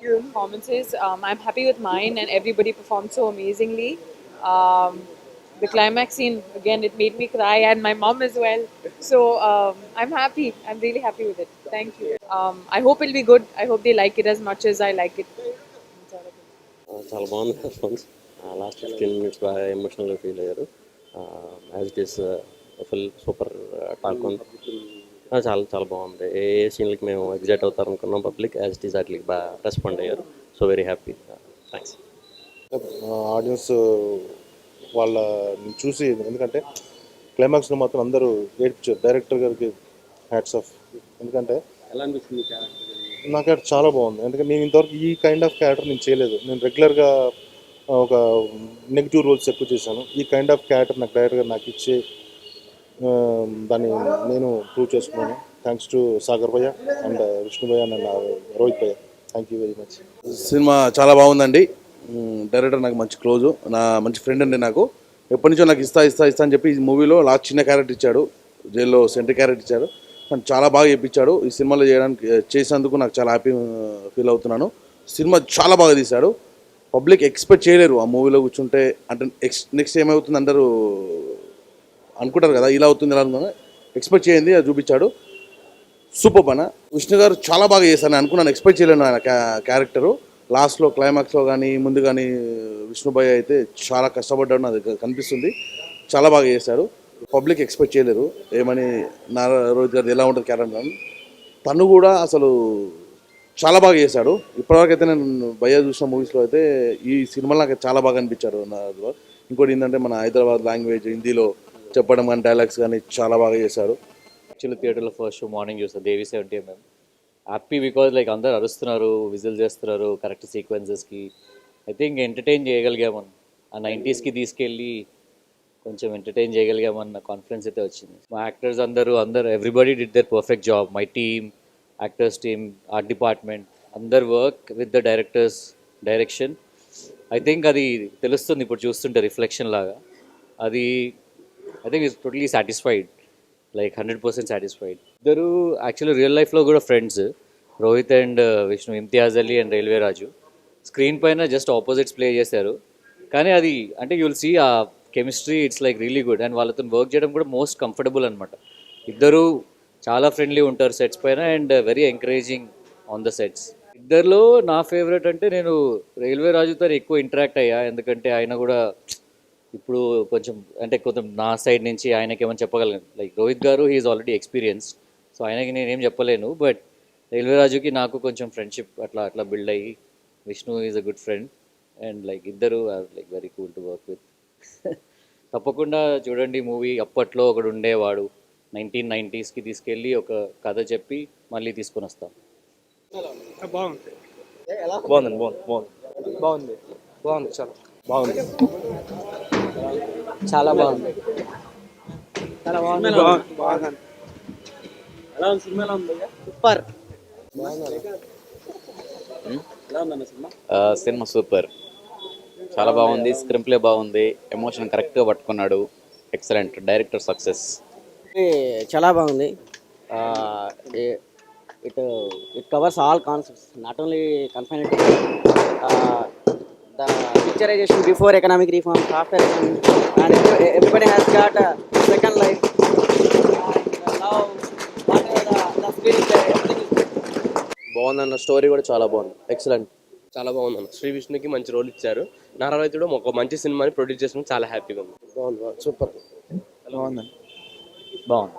Performances. I'm happy with mine, and everybody performed so amazingly. Um, the climax scene again, it made me cry, and my mom as well. So I'm happy. I'm really happy with it. Thank you. I hope it'll be good. I hope they like it as much as I like it. చాలా బాగుంది response. Last 15 minutes బాగా ఎమోషనల్గా feel అయ్యారు. As it is full super talk ఉంది. చాలా చాలా బాగుంది. ఏ ఏ సీన్లకి మేము ఎగ్జైట్ అవుతారు అనుకున్నాం, పబ్లిక్ యాజ్ ఇట్ ఈస్ వాటికి బాగా రెస్పాండ్ అయ్యారు. So very happy. Thanks. Audience వాళ్ళని చూసి, ఎందుకంటే క్లైమాక్స్లో మాత్రం అందరూ ఏడ్చారు. డైరెక్టర్ గారికి హ్యాట్స్ ఆఫ్. ఎందుకంటే ఎలా అనిపిస్తుంది? నాకు అది చాలా బాగుంది. ఎందుకంటే నేను ఇంతవరకు ఈ కైండ్ ఆఫ్ క్యారెక్టర్ నేను చేయలేదు. నేను రెగ్యులర్గా ఒక నెగిటివ్ రోల్స్ ఎక్కువ చేశాను. ఈ కైండ్ ఆఫ్ క్యారెక్టర్ నాకు డైరెక్టర్ గారు నాకు ఇచ్చే దాన్ని నేను ప్రూవ్ చేసుకున్నాను. థ్యాంక్స్ టు సాగర్ భయ్య అండ్ విష్ణు భయ్య అండ్ రోహిత్ భయ్య. Thank you very much. Cinema చాలా బాగుందండి. డైరెక్టర్ నాకు మంచి క్లోజు, నా మంచి ఫ్రెండ్ అండి. నాకు ఎప్పటి నుంచో నాకు ఇస్తా అని చెప్పి ఈ మూవీలో లాస్ట్ చిన్న క్యారెక్టర్ ఇచ్చాడు, జైల్లో సెంట్రీ క్యారెక్టర్ ఇచ్చాడు. కానీ చాలా బాగా చేయించాడు. ఈ సినిమాలో చేసినందుకు నాకు చాలా హ్యాపీ ఫీల్ అవుతున్నాను. సినిమా చాలా బాగా తీశాడు. పబ్లిక్ ఎక్స్పెక్ట్ చేయలేరు ఆ మూవీలో కూర్చుంటే. అంటే నెక్స్ట్ ఏమవుతుంది అందరూ అనుకుంటారు కదా, ఇలా అవుతుంది ఇలా అవుతుంది, ఎక్స్పెక్ట్ చేయండి, అది చూపించాడు. సూపర్ పన. విష్ణు గారు చాలా బాగా చేశారు. నేను అనుకున్నాను, ఎక్స్పెక్ట్ చేయలేను ఆయన క్యారెక్టరు. లాస్ట్లో క్లైమాక్స్లో కానీ ముందు కానీ విష్ణు భయ్య అయితే చాలా కష్టపడ్డాడు, నాకు కనిపిస్తుంది. చాలా బాగా చేశాడు. పబ్లిక్ ఎక్స్పెక్ట్ చేయలేరు ఏమని. నారా రోహిత్ గారు ఎలా ఉంటుంది క్యారెక్టర్ అని. తను కూడా అసలు చాలా బాగా చేశాడు. ఇప్పటివరకు అయితే నేను భయ్య చూసిన మూవీస్లో అయితే ఈ సినిమాలో నాకు చాలా బాగా అనిపించాడు. ఇంకోటి ఏంటంటే మన హైదరాబాద్ లాంగ్వేజ్ హిందీలో చెప్పడం కానీ డైలాగ్స్ కానీ చాలా బాగా చేశాడు. యాక్చువల్లీ థియేటర్లో ఫస్ట్ షో మార్నింగ్ చూస్తాను, దేవి 70mm. హ్యాపీ బికాజ్ లైక్ అందరు అరుస్తున్నారు, విజిల్ చేస్తున్నారు కరెక్ట్ సీక్వెన్సెస్కి. ఐ థింక్ ఎంటర్టైన్ చేయగలిగామని, ఆ 90sకి తీసుకెళ్ళి కొంచెం ఎంటర్టైన్ చేయగలిగామన్న కాన్ఫిడెన్స్ అయితే వచ్చింది. మా యాక్టర్స్ అందరూ everybody did their perfect job. My team, actors team, art department, అందరు work with the director's direction. I think అది తెలుస్తుంది ఇప్పుడు చూస్తుంటే రిఫ్లెక్షన్ లాగా. అది I think is totally satisfied, like 100% satisfied. ఇద్దరు యాక్చువల్లీ రియల్ లైఫ్లో కూడా friends, Rohit and Vishnu, Imtiaz Ali and railway Raju. Screen పైన జస్ట్ ఆపోజిట్స్ ప్లే చేశారు, కానీ అది అంటే యూ విల్ సీ ఆ chemistry, it's like really good. And వాళ్ళతో వర్క్ చేయడం కూడా మోస్ట్ కంఫర్టబుల్ అనమాట. ఇద్దరు చాలా ఫ్రెండ్లీ ఉంటారు సెట్స్ పైన and very encouraging on the sets. ఇద్దరిలో నా ఫేవరెట్ అంటే నేను రైల్వే రాజుతో ఎక్కువ ఇంటరాక్ట్ అయ్యా, ఎందుకంటే ఆయన కూడా ఇప్పుడు కొంచెం అంటే కొంచెం నా సైడ్ నుంచి ఆయనకి ఏమైనా చెప్పగలను. లైక్ రోహిత్ గారు హీఈస్ ఆల్రెడీ ఎక్స్పీరియన్స్డ్, సో ఆయనకి నేనేం చెప్పలేను. బట్ రైల్వే రాజుకి నాకు కొంచెం ఫ్రెండ్షిప్ అట్లా అట్లా బిల్డ్ అయ్యి, Vishnu is a good friend and like ఇద్దరు are like very cool to work with. తప్పకుండా చూడండి మూవీ. అప్పట్లో ఒకడు ఉండేవాడు, 1990sకి తీసుకెళ్ళి ఒక కథ చెప్పి మళ్ళీ తీసుకొని వస్తాం. బాగుంది బాగుంది బాగుంది బాగుంది బాగుంది చాలా బాగుంది చాలా బాగుంది చాలా బాగుంది బాగుంది. ఎలా ఉంది సినిమా? ఎలా ఉంది? సూపర్. ఎలా ఉందన్న సినిమా? సినిమా సూపర్, చాలా బాగుంది. స్క్రీన్ ప్లే బాగుంది, ఎమోషన్ కరెక్ట్గా పట్టుకున్నాడు. ఎక్సలెంట్. Director success. చాలా బాగుంది. It it covers all concepts, not only confined to the picturization before economic reforms, after economic, and everybody has got a second life. And now whatever the spirit, everything is good. బాగుందన్న. Story కూడా చాలా బాగుంది, excellent, చాలా బాగుందన్న. శ్రీ విష్ణుకి మంచి role ఇచ్చారు. నారాయణ కూడా ఒక మంచి సినిమాని ప్రొడ్యూస్ చేసిన చాలా హ్యాపీగా ఉంది. బాగుంది, సూపర్, బాగుందండి, బాగుంది.